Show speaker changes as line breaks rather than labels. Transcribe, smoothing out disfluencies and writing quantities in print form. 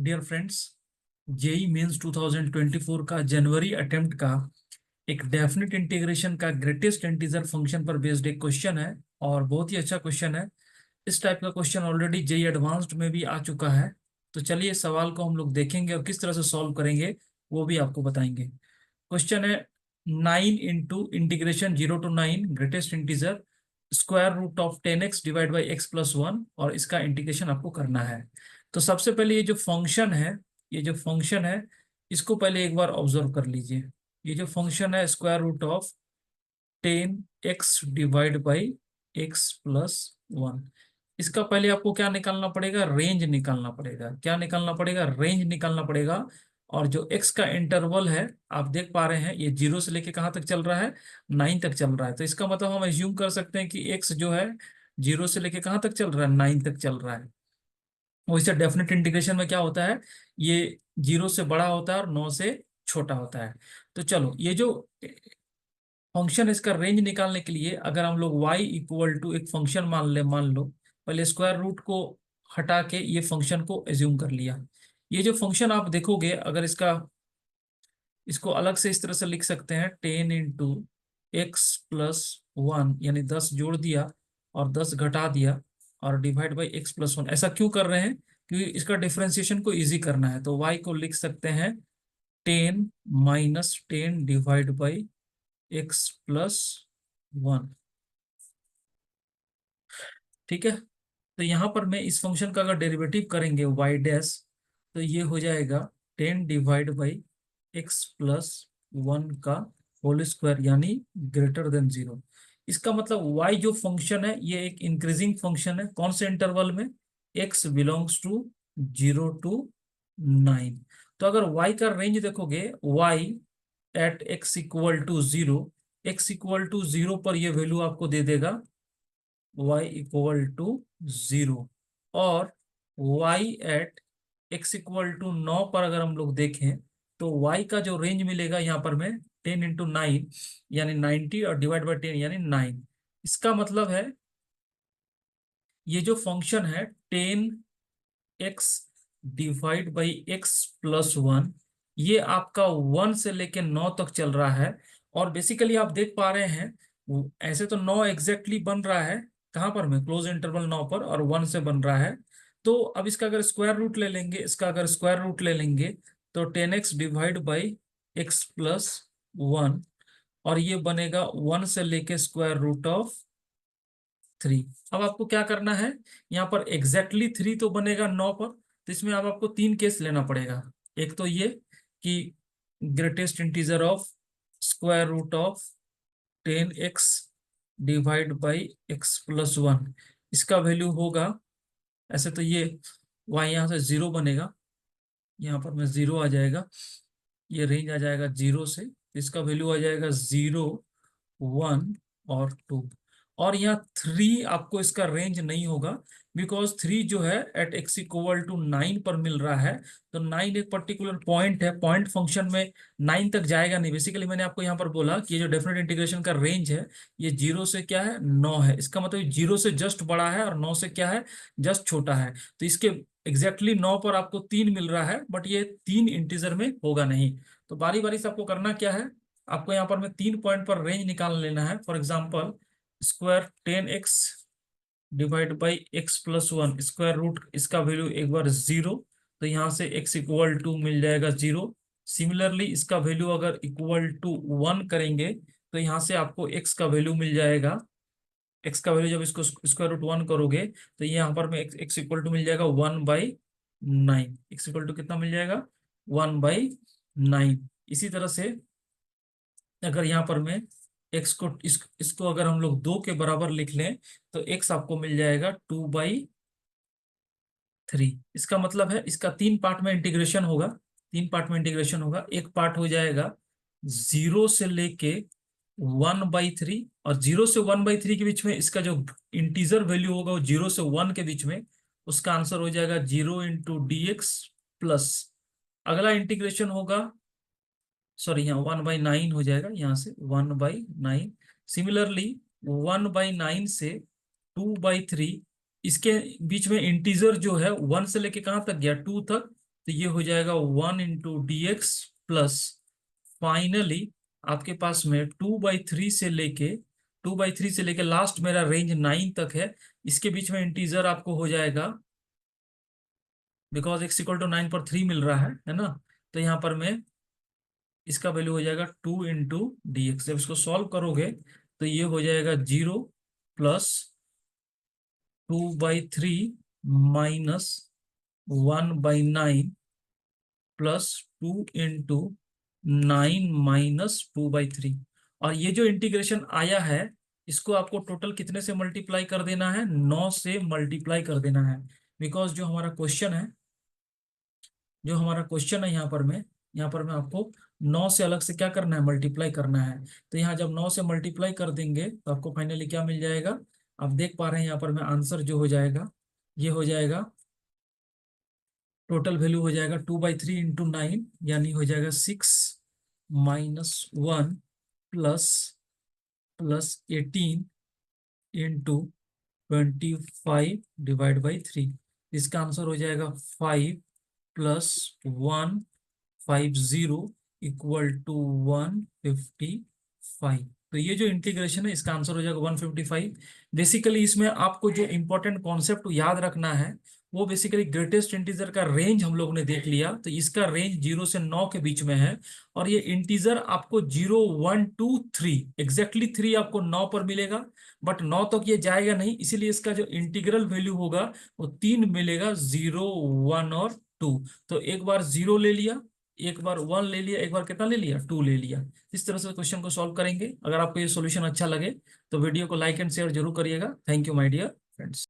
Dear friends, JEE mains 2024 का जनवरी attempt का एक डेफिनेट इंटीग्रेशन का ग्रेटेस्ट इंटीजर फंक्शन पर बेस्ड एक क्वेश्चन है और बहुत ही अच्छा क्वेश्चन है। इस टाइप का क्वेश्चन ऑलरेडी जेई एडवांस्ड में भी आ चुका है। तो चलिए सवाल को हम लोग देखेंगे और किस तरह से सॉल्व करेंगे वो भी आपको बताएंगे। क्वेश्चन है 9 into integration 0 to 9 greatest integer square root of 10x divide by x+1 और इसका इंटीग्रेशन आपको करना है। तो सबसे पहले ये जो फंक्शन है इसको पहले एक बार ऑब्जर्व कर लीजिए। ये जो फंक्शन है square root of 10x divide by x+1, इसका पहले आपको क्या निकालना पड़ेगा, रेंज निकालना पड़ेगा। क्या निकालना पड़ेगा, रेंज निकालना पड़ेगा। और जो x का इंटरवल है आप देख पा रहे हैं, ये 0 से लेके कहाँ तक चल रहा है, 9 तक चल रहा है। तो इसका मतलब हम एज्यूम कर सकते हैं कि x जो है 0 से लेके कहाँ तक चल रहा है, 9 तक चल रहा है। वैसे डेफिनेट इंटीग्रेशन में क्या होता है, ये 0 से बड़ा होता है और 9 से छोटा होता है। तो चलो, ये जो फंक्शन इसका रेंज निकालने के लिए अगर हम लोग y इक्वल टू एक फंक्शन मान लो, पहले स्क्वायर रूट को हटा के ये फंक्शन को एज्यूम कर लिया। ये जो फंक्शन आप देखोगे, अगर इसको अलग से इस तरह से लिख सकते हैं, 10 इंटू x+1, यानी 10 जोड़ दिया और 10 घटा दिया और डिवाइड बाई x+1। ऐसा क्यों कर रहे हैं, क्योंकि इसका डिफरेंशिएशन को इजी करना है। तो y को लिख सकते हैं 10 - 10 डिवाइड बाई x+1। ठीक है। तो यहां पर मैं इस फंक्शन का अगर डेरिवेटिव करेंगे y डैश, तो ये हो जाएगा 10 डिवाइड बाई x+1 का होल स्क्वायर, यानी ग्रेटर देन 0। इसका मतलब y जो फंक्शन है ये एक इंक्रीजिंग फंक्शन है। कौन से इंटरवल में, x बिलोंग्स टू 0 to 9। तो अगर y का रेंज देखोगे, y at x equal to 0 पर ये वैल्यू आपको दे देगा y=0। और y एट x=9 पर अगर हम लोग देखें तो y का जो रेंज मिलेगा यहाँ पर में 10 × 9 यानी 90 और डिवाइड बाई 10 यानी 9। इसका मतलब है ये जो फंक्शन है 10x डिवाइड बाई x+1, ये आपका 1 से लेके 9 तक चल रहा है। और बेसिकली आप देख पा रहे हैं, ऐसे तो 9 एग्जैक्टली बन रहा है कहाँ पर में, क्लोज इंटरवल 9 पर, और 1 से बन रहा है। तो अब इसका अगर स्क्वायर रूट ले लेंगे, तो 10x डिवाइड बाई x+1, और ये बनेगा 1 से लेके स्क्वायर रूट ऑफ 3। अब आपको क्या करना है, यहाँ पर एग्जैक्टली 3 तो बनेगा 9 पर। तो इसमें अब आपको 3 केस लेना पड़ेगा। एक तो ये कि greatest integer of square root of 10x divide by x+1, इसका वैल्यू होगा, ऐसे तो ये y यहाँ से 0 बनेगा, यहाँ पर में 0 आ जाएगा, ये रेंज आ जाएगा 0 से, इसका वैल्यू आ जाएगा 0, 1 और 2। और यहाँ 3 आपको इसका रेंज नहीं होगा, बिकॉज 3 जो है एट x=9 पर मिल रहा है। तो 9 एक पर्टिकुलर पॉइंट है, पॉइंट फंक्शन में 9 तक जाएगा नहीं। बेसिकली मैंने आपको यहाँ पर बोला कि ये जो डेफिनेट इंटीग्रेशन का रेंज है ये 0 से क्या है, 9 है। इसका मतलब 0 से जस्ट बड़ा है और 9 से क्या है, जस्ट छोटा है। तो इसके एग्जैक्टली 9 पर आपको 3 मिल रहा है, बट ये 3 इंटीजर में होगा नहीं। तो बारी बारी से आपको करना क्या है, आपको यहाँ पर में 3 पॉइंट पर रेंज निकाल लेना है। For example, square 10x divide by x+1, square root इसका वैल्यू एक बार 0, तो यहाँ से x=, मिल जाएगा 0। सिमिलरली इसका वैल्यू अगर =1 करेंगे तो यहाँ से आपको x का वैल्यू मिल जाएगा। x का वैल्यू जब इसको स्क्वायर रूट 1 करोगे तो ये यहाँ पर में x मिल जाएगा 1/9। x कितना मिल जाएगा, 1/9। इसी तरह से अगर यहाँ पर में x को इसको अगर हम लोग 2 के बराबर लिख लें तो x आपको मिल जाएगा 2/3। इसका मतलब है इसका 3 पार्ट में इंटीग्रेशन होगा। 3 पार्ट में इंटीग्रेशन होगा। एक पार्ट हो जाएगा 0 से लेके 1/3, और 0 से 1/3 के बीच में इसका जो इंटीजर वैल्यू होगा वो 0 से 1 के बीच में, उसका आंसर हो जाएगा 0 × dx प्लस अगला इंटीग्रेशन होगा, सॉरी यहाँ 1/9 हो जाएगा, यहाँ से 1/9। सिमिलरली 1/9 से 2/3, इसके बीच में इंटीजर जो है 1 से लेके कहाँ तक गया, 2 तक, तो ये हो जाएगा 1 × dx प्लस फाइनली आपके पास में 2/3 से लेके लास्ट मेरा रेंज 9 तक है, इसके बीच में इंटीजर आपको हो जाएगा, बिकॉज x = 9 पर 3 मिल रहा है ना। तो यहाँ पर मैं इसका वैल्यू हो जाएगा 2 × dx। जब इसको सॉल्व करोगे तो ये हो जाएगा 0 प्लस 2/3 माइनस 1/9 प्लस 2 × 9 - 2/3। और ये जो इंटीग्रेशन आया है इसको आपको टोटल कितने से मल्टीप्लाई कर देना है, 9 से मल्टीप्लाई कर देना है। बिकॉज जो हमारा क्वेश्चन है यहाँ पर मैं आपको 9 से अलग से क्या करना है, मल्टीप्लाई करना है। तो यहाँ जब 9 से मल्टीप्लाई कर देंगे तो आपको फाइनली क्या मिल जाएगा, आप देख पा रहे हैं यहाँ पर मैं आंसर जो हो जाएगा, ये हो जाएगा, टोटल वैल्यू हो जाएगा 2/3 × 9, यानी हो जाएगा 6 - 1 प्लस 18 × 25/3। इसका आंसर हो जाएगा 5 + 150 = 155। तो ये जो इंटीग्रेशन है इसका आंसर हो जाएगा 155। बेसिकली इसमें आपको जो इंपॉर्टेंट कॉन्सेप्ट याद रखना है वो बेसिकली ग्रेटेस्ट इंटीजर का रेंज हम लोग ने देख लिया। तो इसका रेंज 0 से 9 के बीच में है, और ये इंटीजर आपको 0 1 2 3 एग्जैक्टली 3 आपको 9 पर मिलेगा, बट 9 तक ये जाएगा नहीं, इसीलिए इसका जो इंटीग्रल वैल्यू होगा वो 3 मिलेगा, 0 1 और 2। तो एक बार 0 ले लिया, एक बार 1 ले लिया, एक बार कितना ले लिया, 2 ले लिया। इस तरह से क्वेश्चन को सॉल्व करेंगे। अगर आपको ये सॉल्यूशन अच्छा लगे तो वीडियो को लाइक एंड शेयर जरूर करिएगा। Thank you my dear friends.